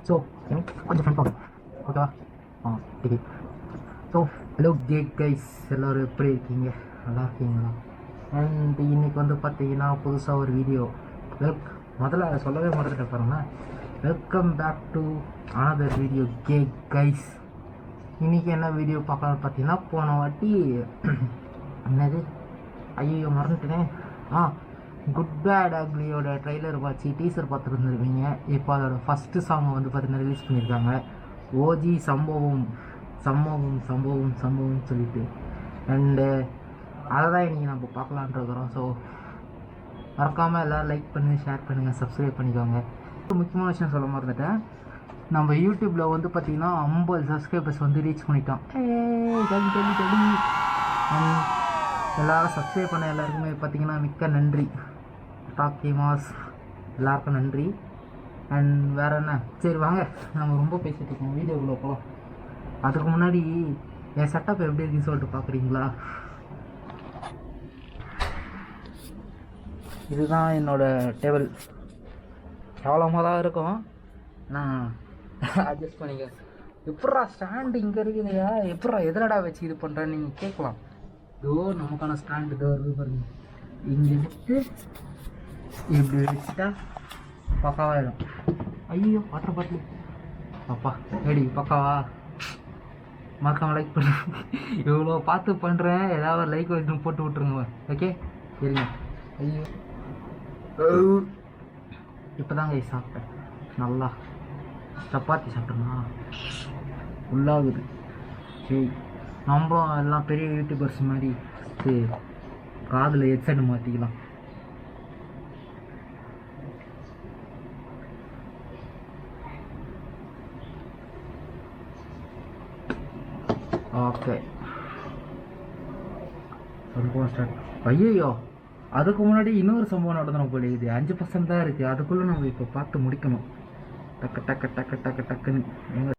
So கொஞ்சம் friend பார்க்கணும் ஓகேவா? டிக்கி. ஸோ ஹலோ கைஸ், எல்லோரும் எப்படி இருக்கீங்க? நல்லா இருக்கீங்களா? அண்ட் இன்னைக்கு வந்து பார்த்தீங்கன்னா புதுசாக ஒரு வீடியோ. முதல்ல அதை சொல்லவே மறந்துட்டு பாருங்கள். Welcome back to another video guys. இன்றைக்கி என்ன வீடியோ பார்க்கலான்னு பார்த்தீங்கன்னா, போன வாட்டி என்னது ஐயோ மறந்துட்டேனே. குட் பேட் அக்லியோட ட்ரெய்லர் பார்த்து டீசர் பார்த்துருந்துருவீங்க. இப்போ அதோட ஃபஸ்ட்டு சாங்கை வந்து பார்த்தீங்கன்னா ரிலீஸ் பண்ணியிருக்காங்க. ஓஜி சம்பவம் சம்பவம் சம்பவம் சம்பவம் சொல்லிட்டு. அண்டு அதை தான் இன்றைக்கி நம்ம பார்க்கலான்ட்டு இருக்கிறோம். ஸோ மறக்காமல் எல்லோரும் லைக் பண்ணுங்கள், ஷேர் பண்ணுங்கள், சப்ஸ்கிரைப் பண்ணிக்கோங்க. முக்கியமான விஷயம் சொல்ல மறந்துட்டேன். நம்ம யூடியூப்பில் வந்து பார்த்திங்கன்னா 50 சப்ஸ்கிரைபர்ஸ் வந்து ரீச் பண்ணிட்டோம். எல்லோரும் சப்ஸ்கிரைப் பண்ண எல்லாருக்குமே பார்த்திங்கன்னா மிக்க நன்றி. டாக்கி மாஸ் எல்லாருக்கும் நன்றி. அண்ட் வேறு என்ன, சரி வாங்க நம்ம ரொம்ப பேசிகிட்டு இருக்கோம், வீடியோக்குள்ளே போகலாம். அதுக்கு முன்னாடி என் செட்டப் எப்படி இருக்குன்னு சொல்லிட்டு பார்க்குறீங்களா? இதுதான் என்னோடய டேபிள். கேவலமாக தான் இருக்கும், நான் அட்ஜஸ்ட் பண்ணிக்க. எப்பட்றா ஸ்டாண்டு இங்கே இருக்குதுயா, எப்பட்றா எதிரடா வச்சு இது பண்ணுறேன்னு நீங்கள் கேட்கலாம். இதோ நமக்கான ஸ்டாண்டு இதோ இருக்குது பாருங்க. இங்கே வச்சு இப்படி வச்சுட்டா பக்காவாயிடும். ஐயோ வாட்டர் பாட்டில் அப்பா ரெடி பக்காவா? மறக்காம லைக் பண்ணு. இவ்வளோ பார்த்து பண்ணுறேன், ஏதாவது லைக் வச்சு போட்டு விட்ருங்க. ஓகே சரிங்க. ஐயோ இப்போ தாங்க சாப்பிட்டேன். நல்லா சப்பாத்தி சாப்பிட்டோம்னா ஃபுல்லாகுது. சரி நம்மளும் எல்லாம் பெரிய யூடியூபர்ஸ் மாதிரி காதில் ஹெட்செட் மாற்றிக்கலாம். ஓகே சம்பவம் ஸ்டார்ட். ஐயோ அதுக்கு முன்னாடி இன்னொரு சம்பவம் நடந்தணும் போல. இது 5% தான் இருக்குது, அதுக்குள்ளே நம்ம இப்போ பார்த்து முடிக்கணும். டக்கு டக்கு டக்கு டக்கு டக்குன்னு எங்க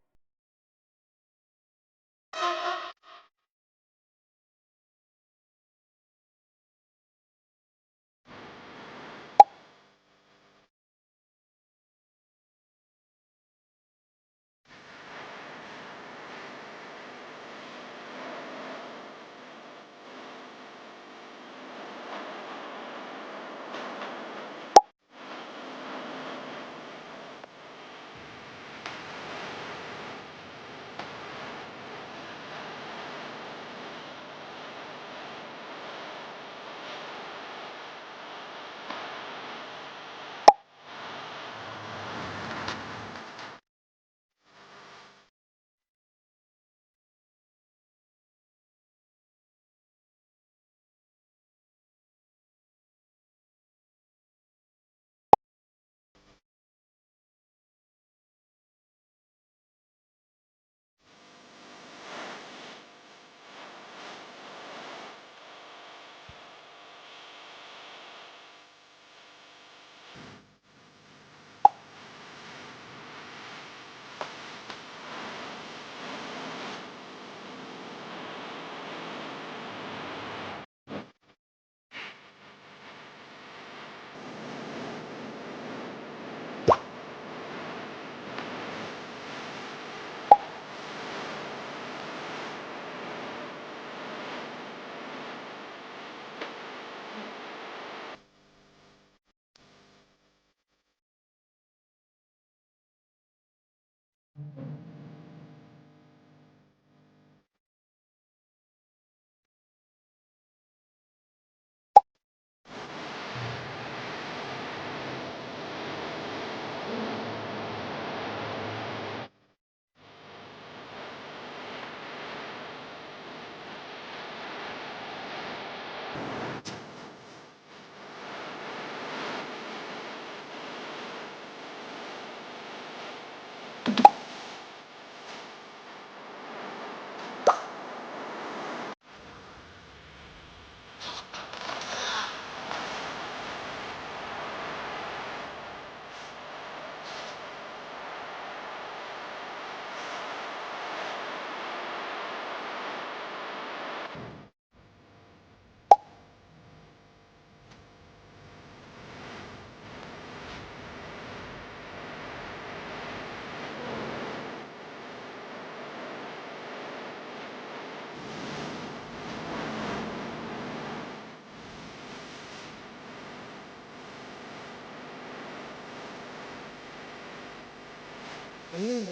சீன்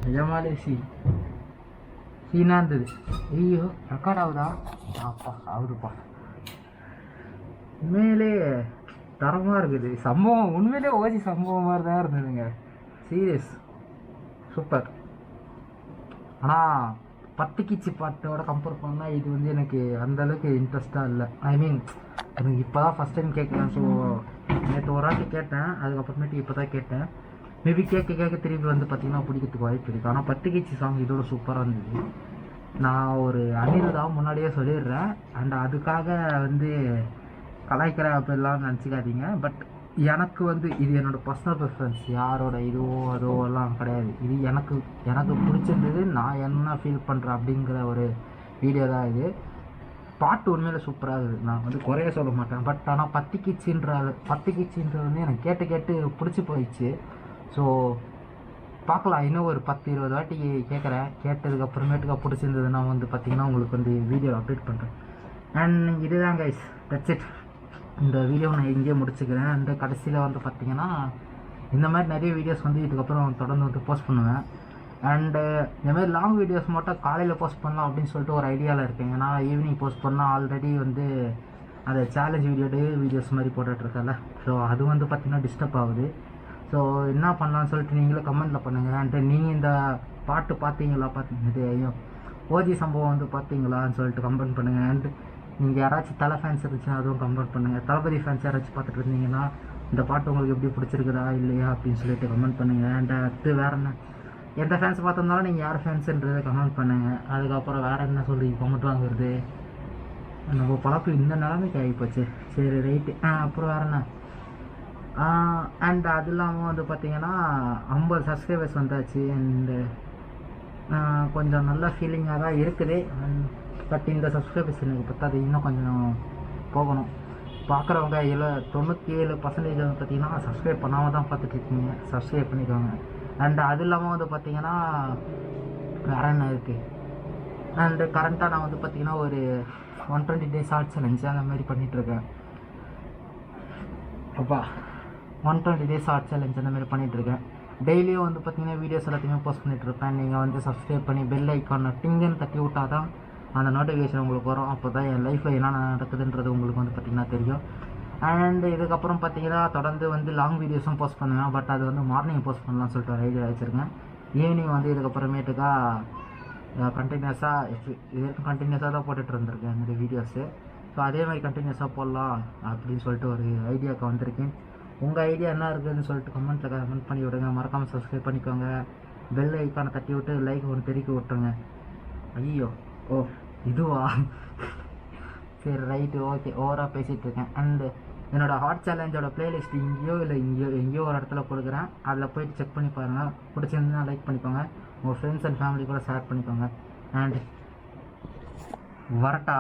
நிஜமாலே சீனாக இருந்தது. ஐயோ ரெக்கார்ட் ஆகுதா? அப்பா ஆகுதுப்பா. உண்மையிலே தரமாக இருக்குது சம்பவம். உண்மையிலே ஓஜி சம்பவம் மாதிரி தான் இருந்ததுங்க. Serious super. ஆனால் பத்துக்கிச்சி பாட்டோட கம்பேர் பண்ணால் இது வந்து எனக்கு அந்தளவுக்கு இன்ட்ரெஸ்டாக இல்லை. ஐ மீன் எனக்கு இப்போ தான் ஃபஸ்ட் டைம் கேட்குறேன். ஸோ நேற்று ஒரு வாட்டி கேட்டேன், அதுக்கப்புறமேட்டு இப்போ தான் கேட்டேன். மேபி கேட்க திருப்பி வந்து பார்த்திங்கன்னா பிடிக்கிறதுக்கு வாய்ப்பு இருக்குது. ஆனால் பத்துக்கிச்சி சாங் இதோட சூப்பராக இருந்தது. நான் ஒரு அனிருதான் முன்னாடியே சொல்லிடுறேன். அண்ட் அதுக்காக வந்து கலாய்க்கிற அப்படிலாம் நினச்சிக்காதீங்க. பட் எனக்கு வந்து இது என்னோடய பர்சனல் ப்ரிஃபரன்ஸ். யாரோட இதுவோ அதோ எல்லாம் கிடையாது. இது எனக்கு பிடிச்சிருந்தது. நான் என்ன ஃபீல் பண்ணுறேன் அப்படிங்கிற ஒரு வீடியோ தான் இது. பாட்டு உண்மையில் சூப்பராக இருக்குது. நான் வந்து குறைய சொல்ல மாட்டேன். பட் ஆனால் பத்துக்கிச்சின்றது வந்து எனக்கு கேட்டு பிடிச்சி போயிடுச்சு. ஸோ பார்க்கலாம். இன்னும் ஒரு 10-20 வாட்டி கேட்குறேன். கேட்டதுக்கப்புறமேட்டுக்கா பிடிச்சிருந்ததுன்னா வந்து பார்த்திங்கன்னா உங்களுக்கு வந்து வீடியோ அப்டேட் பண்ணுறேன். அண்ட் இதுதான் கைஸ், தட்ஸ் இட். இந்த வீடியோ நான் இங்கேயே முடிச்சுக்கிறேன். அண்ட் கடைசியில் வந்து பார்த்திங்கன்னா இந்த மாதிரி நிறைய வீடியோஸ் வந்து இதுக்கப்புறம் தொடர்ந்து வந்து போஸ்ட் பண்ணுவேன். அண்டு இந்தமாதிரி லாங் வீடியோஸ் மட்டும் காலையில் போஸ்ட் பண்ணலாம் அப்படின்னு சொல்லிட்டு ஒரு ஐடியாவில் இருக்கேன். ஏன்னா ஈவினிங் போஸ்ட் பண்ணால் ஆல்ரெடி வந்து அதை சேலஞ்ச் வீடியோ டே வீடியோஸ் மாதிரி போட்டுட்ருக்கல. ஸோ அது வந்து பார்த்திங்கன்னா டிஸ்டர்ப் ஆகுது. ஸோ என்ன பண்ணலான்னு சொல்லிட்டு நீங்களும் கமெண்ட்டில் பண்ணுங்கள். அண்ட் நீங்கள் இந்த பாட்டு பார்த்தீங்களா, ஐயோ ஓஜி சம்பவம் வந்து பார்த்தீங்களான்னு சொல்லிட்டு கமெண்ட் பண்ணுங்கள். அண்ட் நீங்கள் யாராச்சும் தலை ஃபேன்ஸ் இருந்துச்சுன்னா அதுவும் கமெண்ட் பண்ணுங்கள். தளபதி ஃபேன்ஸ் யாராச்சும் பார்த்துட்டு இருந்தீங்கன்னா இந்த பாட்டு உங்களுக்கு எப்படி பிடிச்சிருக்குதா இல்லையா அப்படின்னு சொல்லிட்டு கமெண்ட் பண்ணுங்கள். அண்ட் அடுத்து வேறு என்ன, எந்த ஃபேன்ஸ் பார்த்துருந்தாலும் நீங்கள் யார் ஃபேன்ஸுன்றதை கமெண்ட் பண்ணுங்கள். அதுக்கப்புறம் வேறு என்ன சொல்லி கமெண்ட் வாங்குறது, நம்ம பழக்கம் இந்த நிலைமைக்கு ஆகிப்போச்சு. சரி ரைட்டு. அப்புறம் வேறு என்ன, அண்ட் அது இல்லாமல் வந்து பார்த்திங்கன்னா 50 சப்ஸ்கிரைபர்ஸ் வந்தாச்சு. அண்டு கொஞ்சம் நல்ல ஃபீலிங்காக தான் இருக்குது. பட் இந்த சப்ஸ்கிரைபர்ஸ் எனக்கு பத்தாது, இன்னும் கொஞ்சம் போகணும். பார்க்குறவங்க 97% வந்து பார்த்திங்கன்னா சப்ஸ்கிரைப் பண்ணாமல் தான் பார்த்துட்ருக்கீங்க. சப்ஸ்கிரைப் பண்ணிக்கோங்க. அண்ட் அது இல்லாமல் வந்து பார்த்திங்கன்னா வேறு என்ன இருக்குது, அண்டு கரண்ட்டாக நான் வந்து பார்த்திங்கன்னா ஒரு 120 days ஷார்ட் சேலஞ்ச் அந்த மாதிரி பண்ணிகிட்ருக்கேன். அப்பா 120 days ஷார்ட் சேலஞ்ச் அந்த மாதிரி பண்ணிகிட்ருக்கேன். டெய்லியும் வந்து பார்த்திங்கன்னா வீடியோஸ் எல்லாத்தையுமே போஸ்ட் பண்ணிகிட்ருப்பேன். நீங்கள் வந்து சப்ஸ்கிரைப் பண்ணி பெல் ஐக்கானை டிங்குன்னு தட்டி விட்டால் தான் அந்த நோட்டிஃபிகேஷன் உங்களுக்கு வரும். அப்போ தான் என் லைஃப்பில் என்ன நடக்குதுன்றது உங்களுக்கு வந்து பார்த்திங்கன்னா தெரியும். அண்ட் இதுக்கப்புறம் பார்த்திங்கன்னா தொடர்ந்து வந்து லாங் வீடியோஸும் போஸ்ட் பண்ணுவேன். பட் அது வந்து மார்னிங் போஸ்ட் பண்ணலாம்னு சொல்லிட்டு ஒரு ஐடியா வச்சுருக்கேன். ஈவினிங் வந்து இதுக்கப்புறமேட்டுக்கா கண்டினியூஸாக இது வரைக்கும் கண்டினியூஸாக தான் போட்டுட்டு இருந்திருக்கேன் என்னுடைய வீடியோஸு. ஸோ அதே மாதிரி கண்டினியூஸாக போடலாம் அப்படின்னு சொல்லிட்டு ஒரு ஐடியாவுக்கு வந்திருக்கேன். உங்கள் ஐடியா என்ன இருக்குதுன்னு சொல்லிட்டு கமெண்ட்டில் கமெண்ட் பண்ணி விடுங்க. மறக்காமல் சப்ஸ்கிரைப் பண்ணிக்கோங்க. பெல் ஐக்கானை தட்டி விட்டு லைக் ஒன்று தெறிக்க விட்டுருங்க. ஐயோ ஓ இதுவா சரி ரைட்டு ஓகே, ஓவராக பேசிகிட்டு இருக்கேன். அண்டு என்னோடய ஹாட் சேலஞ்சோட ப்ளேலிஸ்ட் எங்கேயோ ஒரு இடத்துல கொடுக்குறேன். அதில் போய்ட்டு செக் பண்ணி பாருங்கள். பிடிச்சிருந்தா லைக் பண்ணிக்கோங்க. உங்கள் ஃப்ரெண்ட்ஸ் அண்ட் ஃபேமிலி கூட ஷேர் பண்ணிக்கோங்க. அண்ட் வரட்டா.